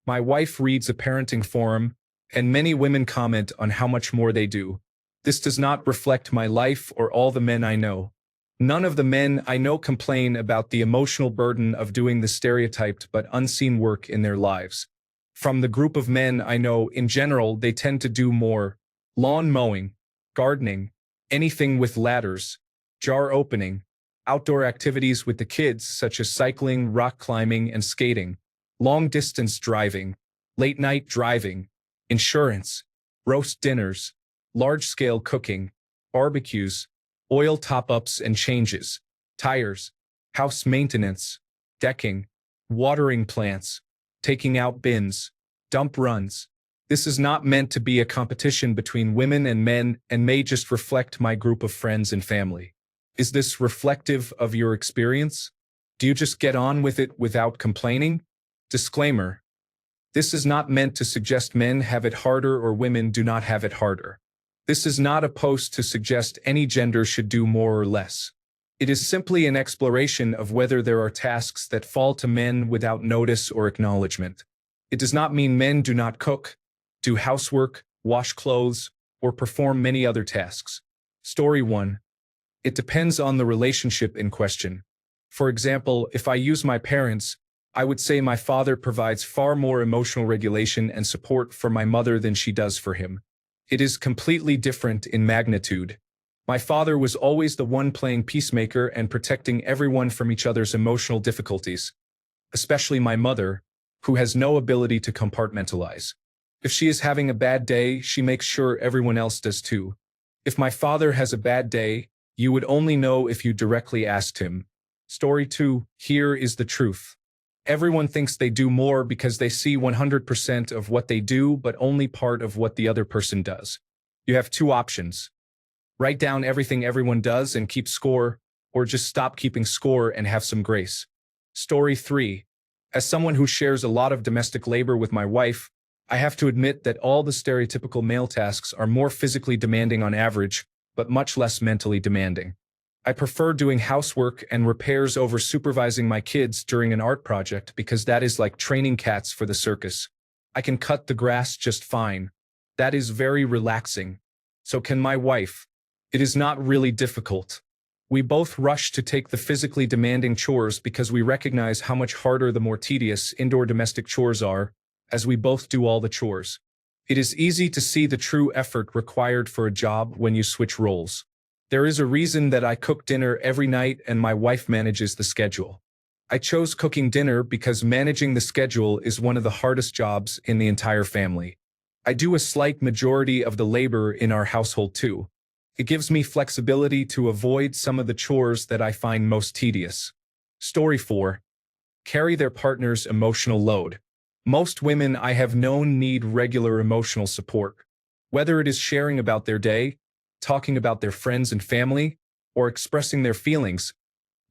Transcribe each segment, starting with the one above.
My wife reads a parenting forum, and many women comment on how much more they do. This does not reflect my life or all the men I know. None of the men I know complain about the emotional burden of doing the stereotyped but unseen work in their lives. From the group of men I know, in general, they tend to do more lawn mowing, gardening, anything with ladders, jar opening, outdoor activities with the kids such as cycling, rock climbing, and skating, long-distance driving, late-night driving, insurance, roast dinners, large-scale cooking, barbecues, oil top-ups and changes, tires, house maintenance, decking, watering plants, taking out bins, dump runs. This is not meant to be a competition between women and men and may just reflect my group of friends and family. Is this reflective of your experience? Do you just get on with it without complaining? Disclaimer: this is not meant to suggest men have it harder or women do not have it harder. This is not a post to suggest any gender should do more or less. It is simply an exploration of whether there are tasks that fall to men without notice or acknowledgement. It does not mean men do not cook, do housework, wash clothes, or perform many other tasks. Story 1. It depends on the relationship in question. For example, if I use my parents, I would say my father provides far more emotional regulation and support for my mother than she does for him. It is completely different in magnitude. My father was always the one playing peacemaker and protecting everyone from each other's emotional difficulties, especially my mother, who has no ability to compartmentalize. If she is having a bad day, she makes sure everyone else does too. If my father has a bad day, you would only know if you directly asked him. Story 2. Here is the truth. Everyone thinks they do more because they see 100% of what they do, but only part of what the other person does. You have two options. Write down everything everyone does and keep score, or just stop keeping score and have some grace. Story 3. As someone who shares a lot of domestic labor with my wife, I have to admit that all the stereotypical male tasks are more physically demanding on average, but much less mentally demanding. I prefer doing housework and repairs over supervising my kids during an art project because that is like training cats for the circus. I can cut the grass just fine. That is very relaxing. So can my wife. It is not really difficult. We both rush to take the physically demanding chores because we recognize how much harder the more tedious indoor domestic chores are, as we both do all the chores. It is easy to see the true effort required for a job when you switch roles. There is a reason that I cook dinner every night and my wife manages the schedule. I chose cooking dinner because managing the schedule is one of the hardest jobs in the entire family. I do a slight majority of the labor in our household too. It gives me flexibility to avoid some of the chores that I find most tedious. Story 4. Carry their partner's emotional load. Most women I have known need regular emotional support. Whether it is sharing about their day, talking about their friends and family, or expressing their feelings,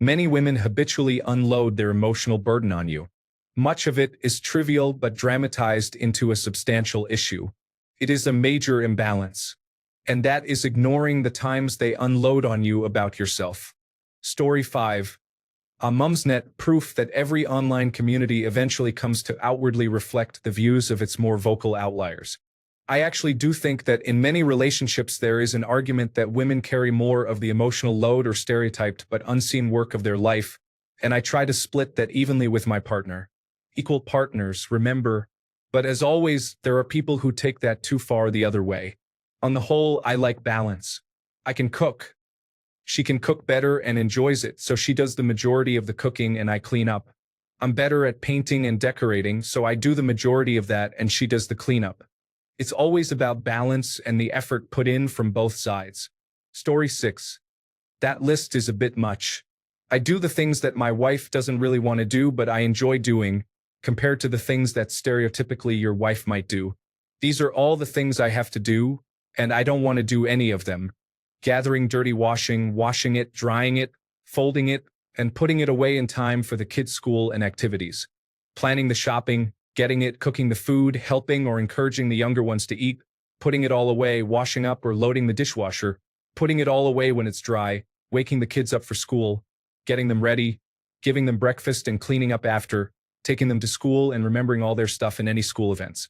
many women habitually unload their emotional burden on you. Much of it is trivial but dramatized into a substantial issue. It is a major imbalance. And that is ignoring the times they unload on you about yourself. Story 5. A Mumsnet, proof that every online community eventually comes to outwardly reflect the views of its more vocal outliers. I actually do think that in many relationships there is an argument that women carry more of the emotional load or stereotyped but unseen work of their life, and I try to split that evenly with my partner. Equal partners, remember, but as always, there are people who take that too far the other way. On the whole, I like balance. I can cook. She can cook better and enjoys it, so she does the majority of the cooking and I clean up. I'm better at painting and decorating, so I do the majority of that and she does the cleanup. It's always about balance and the effort put in from both sides. Story 6. That list is a bit much. I do the things that my wife doesn't really want to do but I enjoy doing, compared to the things that stereotypically your wife might do. These are all the things I have to do, and I don't want to do any of them. Gathering dirty washing, washing it, drying it, folding it, and putting it away in time for the kids' school and activities. Planning the shopping, getting it, cooking the food, helping or encouraging the younger ones to eat, putting it all away, washing up or loading the dishwasher, putting it all away when it's dry, waking the kids up for school, getting them ready, giving them breakfast and cleaning up after, taking them to school and remembering all their stuff in any school events.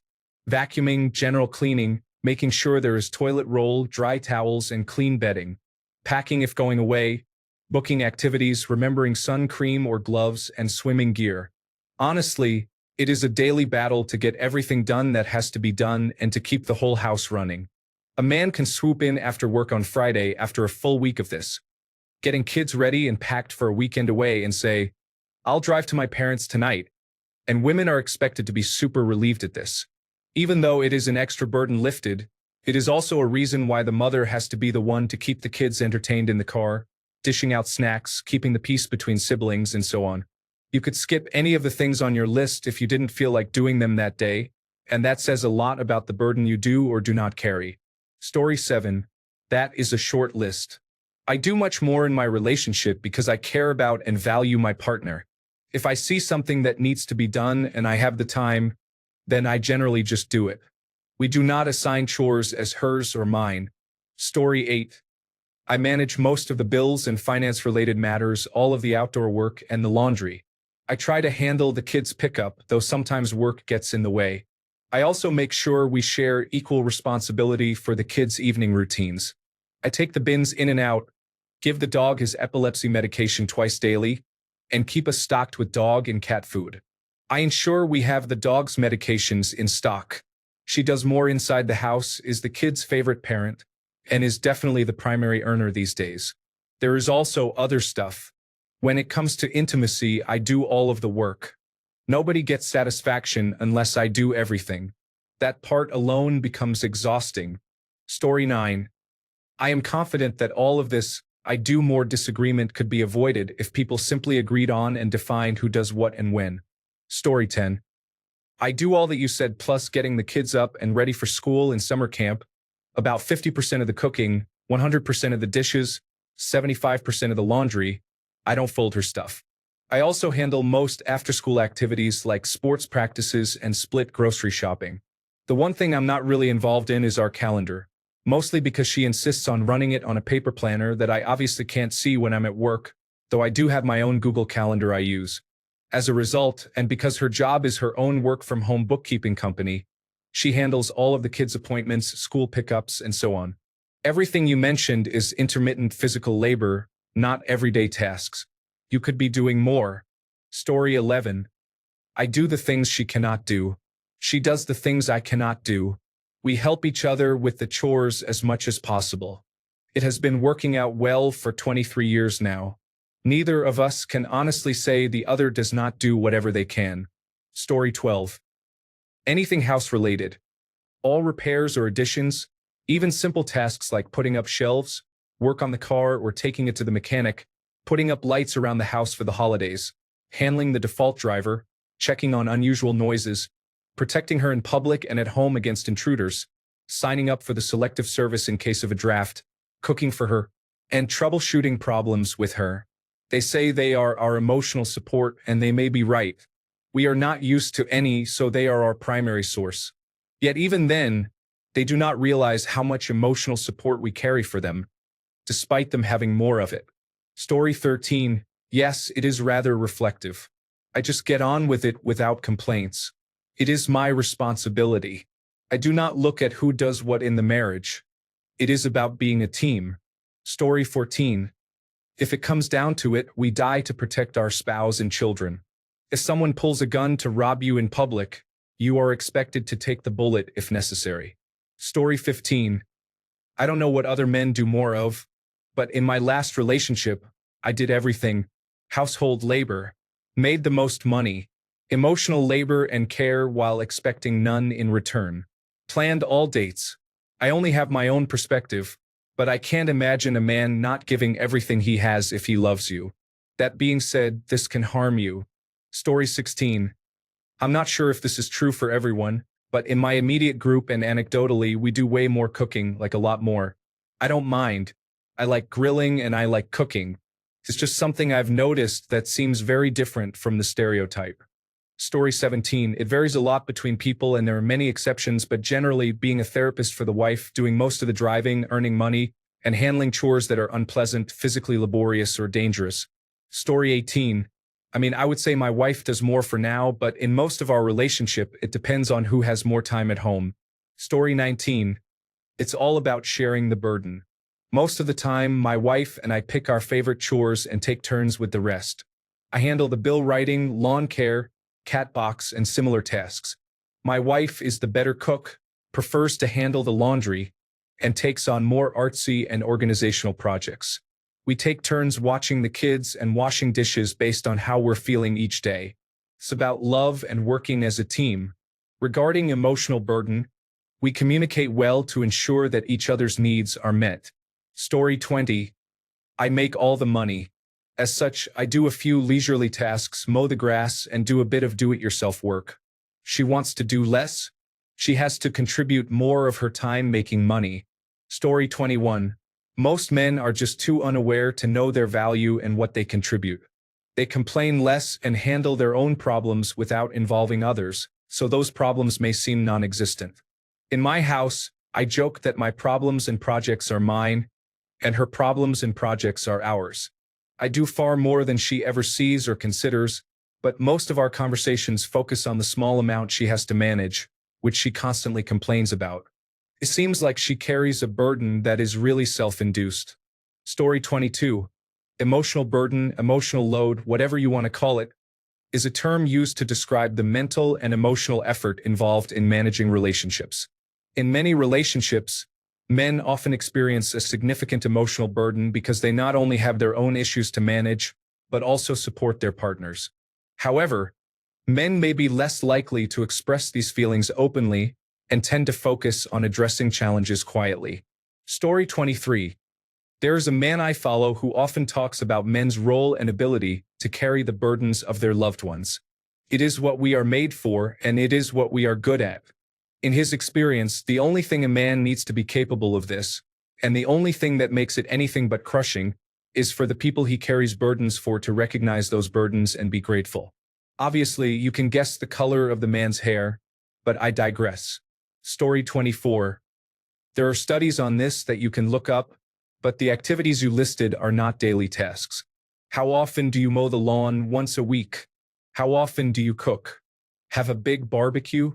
Vacuuming, general cleaning, making sure there is toilet roll, dry towels, and clean bedding. Packing if going away, booking activities, remembering sun cream or gloves, and swimming gear. Honestly, it is a daily battle to get everything done that has to be done and to keep the whole house running. A man can swoop in after work on Friday after a full week of this, getting kids ready and packed for a weekend away and say, "I'll drive to my parents tonight." And women are expected to be super relieved at this. Even though it is an extra burden lifted, it is also a reason why the mother has to be the one to keep the kids entertained in the car, dishing out snacks, keeping the peace between siblings, and so on. You could skip any of the things on your list if you didn't feel like doing them that day, and that says a lot about the burden you do or do not carry. Story 7. That is a short list. I do much more in my relationship because I care about and value my partner. If I see something that needs to be done and I have the time, then I generally just do it. We do not assign chores as hers or mine. Story 8. I manage most of the bills and finance-related matters, all of the outdoor work, and the laundry. I try to handle the kids' pickup, though sometimes work gets in the way. I also make sure we share equal responsibility for the kids' evening routines. I take the bins in and out, give the dog his epilepsy medication twice daily, and keep us stocked with dog and cat food. I ensure we have the dog's medications in stock. She does more inside the house, is the kids' favorite parent, and is definitely the primary earner these days. There is also other stuff. When it comes to intimacy, I do all of the work. Nobody gets satisfaction unless I do everything. That part alone becomes exhausting. Story 9. I am confident that all of this I do more disagreement could be avoided if people simply agreed on and defined who does what and when. Story 10. I do all that you said plus getting the kids up and ready for school and summer camp, about 50% of the cooking, 100% of the dishes, 75% of the laundry. I don't fold her stuff. I also handle most after-school activities like sports practices and split grocery shopping. The one thing I'm not really involved in is our calendar, mostly because she insists on running it on a paper planner that I obviously can't see when I'm at work, though I do have my own Google Calendar I use. As a result, and because her job is her own work-from-home bookkeeping company, she handles all of the kids' appointments, school pickups, and so on. Everything you mentioned is intermittent physical labor, not everyday tasks. You could be doing more. Story 11. I do the things she cannot do. She does the things I cannot do. We help each other with the chores as much as possible. It has been working out well for 23 years now. Neither of us can honestly say the other does not do whatever they can. Story 12. Anything house-related. All repairs or additions, even simple tasks like putting up shelves, work on the car or taking it to the mechanic, putting up lights around the house for the holidays, handling the default driver, checking on unusual noises, protecting her in public and at home against intruders, signing up for the selective service in case of a draft, cooking for her, and troubleshooting problems with her. They say they are our emotional support, and they may be right. We are not used to any, so they are our primary source. Yet even then, they do not realize how much emotional support we carry for them, despite them having more of it. Story 13. Yes, it is rather reflective. I just get on with it without complaints. It is my responsibility. I do not look at who does what in the marriage. It is about being a team. Story 14. If it comes down to it, we die to protect our spouse and children. If someone pulls a gun to rob you in public, you are expected to take the bullet if necessary. Story 15. I don't know what other men do more of, but in my last relationship, I did everything. Household labor, made the most money, emotional labor and care while expecting none in return. Planned all dates. I only have my own perspective, but I can't imagine a man not giving everything he has if he loves you. That being said, this can harm you. Story 16. I'm not sure if this is true for everyone, but in my immediate group and anecdotally, we do way more cooking, like a lot more. I don't mind. I like grilling and I like cooking. It's just something I've noticed that seems very different from the stereotype. Story 17. It varies a lot between people and there are many exceptions, but generally being a therapist for the wife, doing most of the driving, earning money, and handling chores that are unpleasant, physically laborious, or dangerous. Story 18. I would say my wife does more for now, but in most of our relationship, it depends on who has more time at home. Story 19. It's all about sharing the burden. Most of the time, my wife and I pick our favorite chores and take turns with the rest. I handle the bill writing, lawn care, cat box, and similar tasks. My wife is the better cook, prefers to handle the laundry, and takes on more artsy and organizational projects. We take turns watching the kids and washing dishes based on how we're feeling each day. It's about love and working as a team. Regarding emotional burden, we communicate well to ensure that each other's needs are met. Story 20. I make all the money. As such, I do a few leisurely tasks, mow the grass, and do a bit of do-it-yourself work. She wants to do less. She has to contribute more of her time making money. Story 21. Most men are just too unaware to know their value and what they contribute. They complain less and handle their own problems without involving others, so those problems may seem non-existent. In my house, I joke that my problems and projects are mine, and her problems and projects are ours. I do far more than she ever sees or considers, but most of our conversations focus on the small amount she has to manage, which she constantly complains about. It seems like she carries a burden that is really self-induced. Story 22. Emotional burden, emotional load, whatever you want to call it, is a term used to describe the mental and emotional effort involved in managing relationships. In many relationships, men often experience a significant emotional burden because they not only have their own issues to manage, but also support their partners. However, men may be less likely to express these feelings openly and tend to focus on addressing challenges quietly. Story 23. There is a man I follow who often talks about men's role and ability to carry the burdens of their loved ones. It is what we are made for, and it is what we are good at. In his experience, the only thing a man needs to be capable of this, and the only thing that makes it anything but crushing, is for the people he carries burdens for to recognize those burdens and be grateful. Obviously, you can guess the color of the man's hair, but I digress. Story 24. There are studies on this that you can look up, but the activities you listed are not daily tasks. How often do you mow the lawn? Once a week? How often do you cook? Have a big barbecue?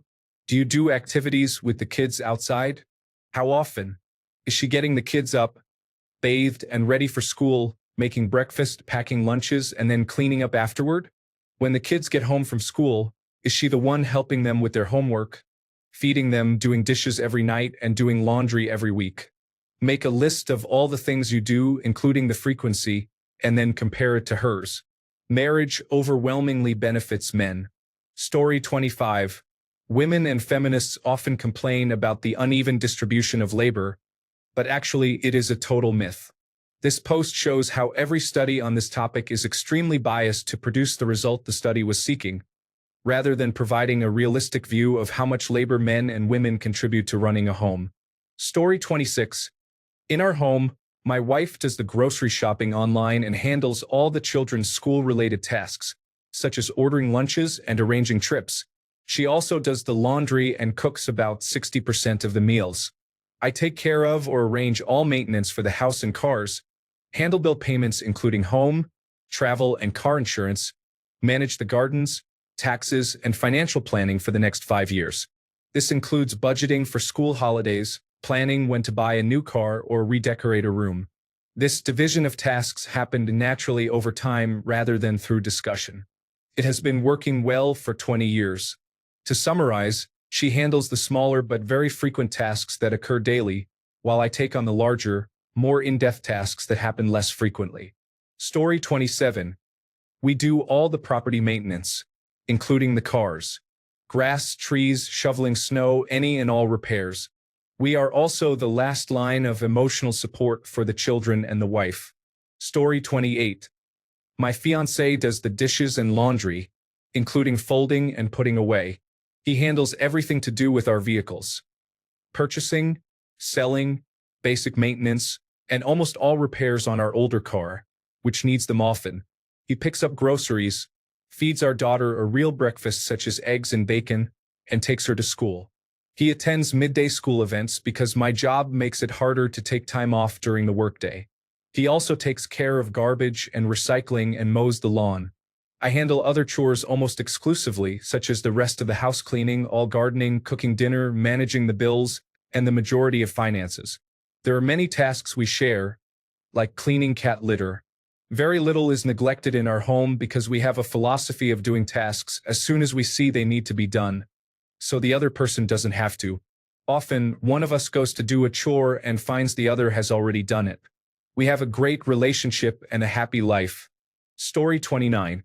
Do you do activities with the kids outside? How often? Is she getting the kids up, bathed and ready for school, making breakfast, packing lunches, and then cleaning up afterward? When the kids get home from school, is she the one helping them with their homework, feeding them, doing dishes every night, and doing laundry every week? Make a list of all the things you do, including the frequency, and then compare it to hers. Marriage overwhelmingly benefits men. Story 25. Women and feminists often complain about the uneven distribution of labor, but actually it is a total myth. This post shows how every study on this topic is extremely biased to produce the result the study was seeking, rather than providing a realistic view of how much labor men and women contribute to running a home. Story 26. In our home, my wife does the grocery shopping online and handles all the children's school-related tasks, such as ordering lunches and arranging trips. She also does the laundry and cooks about 60% of the meals. I take care of or arrange all maintenance for the house and cars, handle bill payments including home, travel, and car insurance, manage the gardens, taxes, and financial planning for the next 5 years. This includes budgeting for school holidays, planning when to buy a new car or redecorate a room. This division of tasks happened naturally over time rather than through discussion. It has been working well for 20 years. To summarize, she handles the smaller but very frequent tasks that occur daily, while I take on the larger, more in-depth tasks that happen less frequently. Story 27. We do all the property maintenance, including the cars, grass, trees, shoveling snow, any and all repairs. We are also the last line of emotional support for the children and the wife. Story 28. My fiancé does the dishes and laundry, including folding and putting away. He handles everything to do with our vehicles. Purchasing, selling, basic maintenance, and almost all repairs on our older car, which needs them often. He picks up groceries, feeds our daughter a real breakfast such as eggs and bacon, and takes her to school. He attends midday school events because my job makes it harder to take time off during the workday. He also takes care of garbage and recycling and mows the lawn. I handle other chores almost exclusively, such as the rest of the house cleaning, all gardening, cooking dinner, managing the bills, and the majority of finances. There are many tasks we share, like cleaning cat litter. Very little is neglected in our home because we have a philosophy of doing tasks as soon as we see they need to be done, so the other person doesn't have to. Often, one of us goes to do a chore and finds the other has already done it. We have a great relationship and a happy life. Story 29.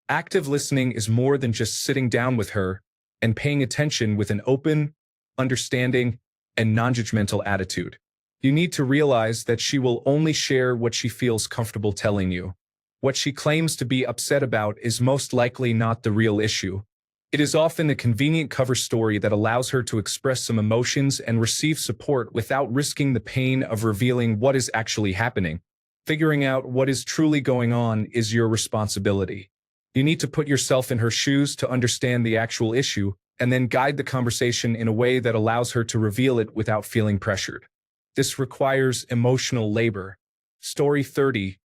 Active listening is more than just sitting down with her and paying attention with an open, understanding, and non-judgmental attitude. You need to realize that she will only share what she feels comfortable telling you. What she claims to be upset about is most likely not the real issue. It is often a convenient cover story that allows her to express some emotions and receive support without risking the pain of revealing what is actually happening. Figuring out what is truly going on is your responsibility. You need to put yourself in her shoes to understand the actual issue, and then guide the conversation in a way that allows her to reveal it without feeling pressured. This requires emotional labor. Story 30.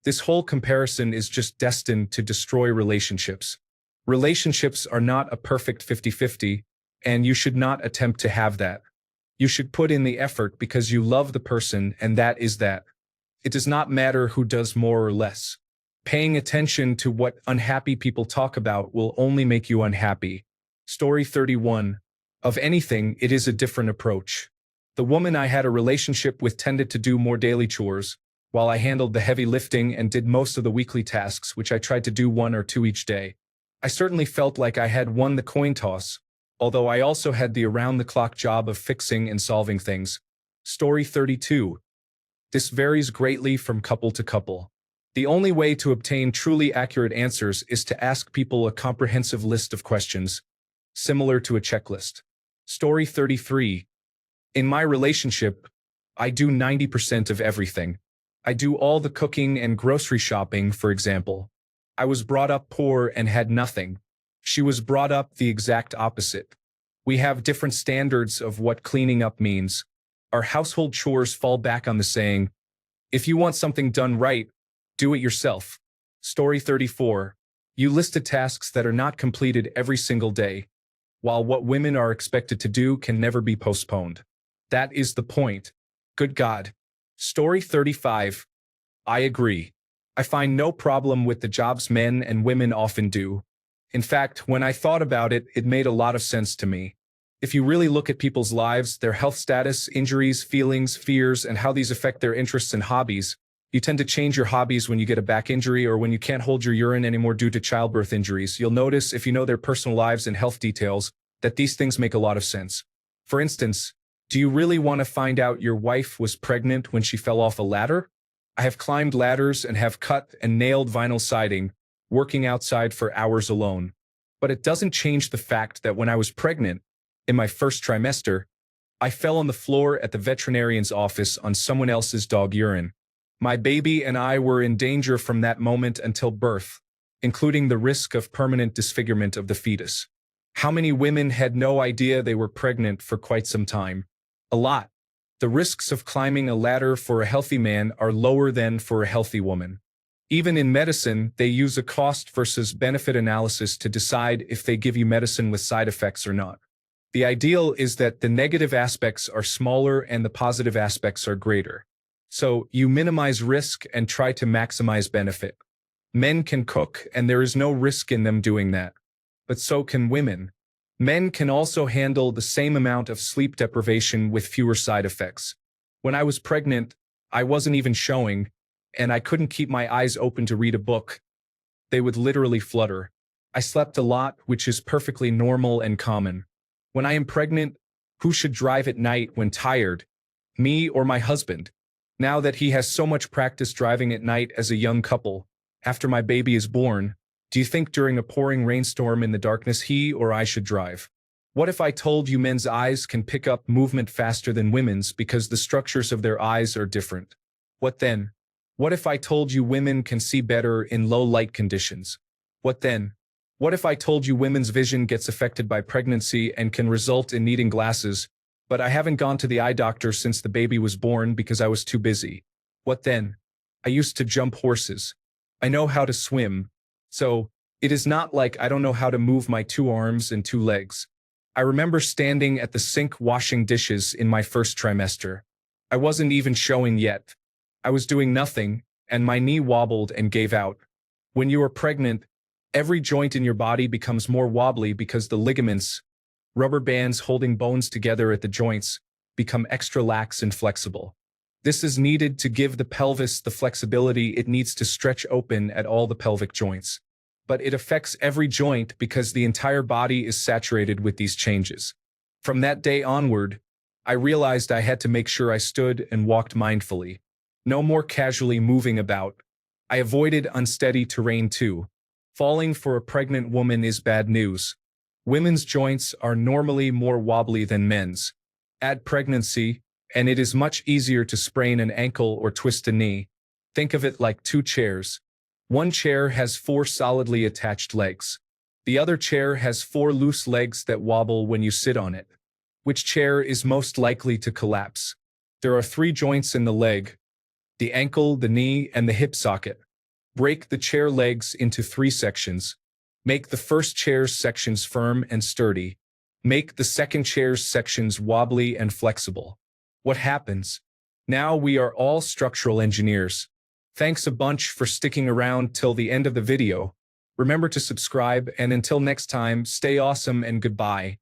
This whole comparison is just destined to destroy relationships. Relationships are not a perfect 50-50, and you should not attempt to have that. You should put in the effort because you love the person, and that is that. It does not matter who does more or less. Paying attention to what unhappy people talk about will only make you unhappy. Story 31. Of anything, it is a different approach. The woman I had a relationship with tended to do more daily chores, while I handled the heavy lifting and did most of the weekly tasks, which I tried to do 1 or 2 each day. I certainly felt like I had won the coin toss, although I also had the around-the-clock job of fixing and solving things. Story 32. This varies greatly from couple to couple. The only way to obtain truly accurate answers is to ask people a comprehensive list of questions, similar to a checklist. Story 33. In my relationship, I do 90% of everything. I do all the cooking and grocery shopping, for example. I was brought up poor and had nothing. She was brought up the exact opposite. We have different standards of what cleaning up means. Our household chores fall back on the saying, if you want something done right, do it yourself. Story 34. You listed tasks that are not completed every single day, while what women are expected to do can never be postponed. That is the point. Good God. Story 35. I agree. I find no problem with the jobs men and women often do. In fact, when I thought about it, it made a lot of sense to me. If you really look at people's lives, their health status, injuries, feelings, fears, and how these affect their interests and hobbies, you tend to change your hobbies when you get a back injury or when you can't hold your urine anymore due to childbirth injuries. You'll notice, if you know their personal lives and health details, that these things make a lot of sense. For instance, do you really want to find out your wife was pregnant when she fell off a ladder? I have climbed ladders and have cut and nailed vinyl siding, working outside for hours alone. But it doesn't change the fact that when I was pregnant, in my first trimester, I fell on the floor at the veterinarian's office on someone else's dog urine. My baby and I were in danger from that moment until birth, including the risk of permanent disfigurement of the fetus. How many women had no idea they were pregnant for quite some time? A lot. The risks of climbing a ladder for a healthy man are lower than for a healthy woman. Even in medicine, they use a cost versus benefit analysis to decide if they give you medicine with side effects or not. The ideal is that the negative aspects are smaller and the positive aspects are greater. So you minimize risk and try to maximize benefit. Men can cook, and there is no risk in them doing that. But so can women. Men can also handle the same amount of sleep deprivation with fewer side effects. When I was pregnant, I wasn't even showing, and I couldn't keep my eyes open to read a book. They would literally flutter. I slept a lot, which is perfectly normal and common. When I am pregnant, who should drive at night when tired? Me or my husband? Now that he has so much practice driving at night as a young couple, after my baby is born, do you think during a pouring rainstorm in the darkness he or I should drive? What if I told you men's eyes can pick up movement faster than women's because the structures of their eyes are different? What then? What if I told you women can see better in low light conditions? What then? What if I told you women's vision gets affected by pregnancy and can result in needing glasses, but I haven't gone to the eye doctor since the baby was born because I was too busy? What then? I used to jump horses. I know how to swim, So, it is not like I don't know how to move my 2 arms and 2 legs. I remember standing at the sink washing dishes in my first trimester. I wasn't even showing yet. I was doing nothing, and my knee wobbled and gave out. When you are pregnant, every joint in your body becomes more wobbly because the ligaments, rubber bands holding bones together at the joints, become extra lax and flexible. This is needed to give the pelvis the flexibility it needs to stretch open at all the pelvic joints. But it affects every joint because the entire body is saturated with these changes. From that day onward, I realized I had to make sure I stood and walked mindfully. No more casually moving about. I avoided unsteady terrain too. Falling for a pregnant woman is bad news. Women's joints are normally more wobbly than men's. Add pregnancy, and it is much easier to sprain an ankle or twist a knee. Think of it like 2 chairs. One chair has 4 solidly attached legs. The other chair has 4 loose legs that wobble when you sit on it. Which chair is most likely to collapse? There are 3 joints in the leg: the ankle, the knee, and the hip socket. Break the chair legs into 3 sections. Make the first chair's sections firm and sturdy. Make the second chair's sections wobbly and flexible. What happens? Now we are all structural engineers. Thanks a bunch for sticking around till the end of the video. Remember to subscribe, and until next time, stay awesome and goodbye.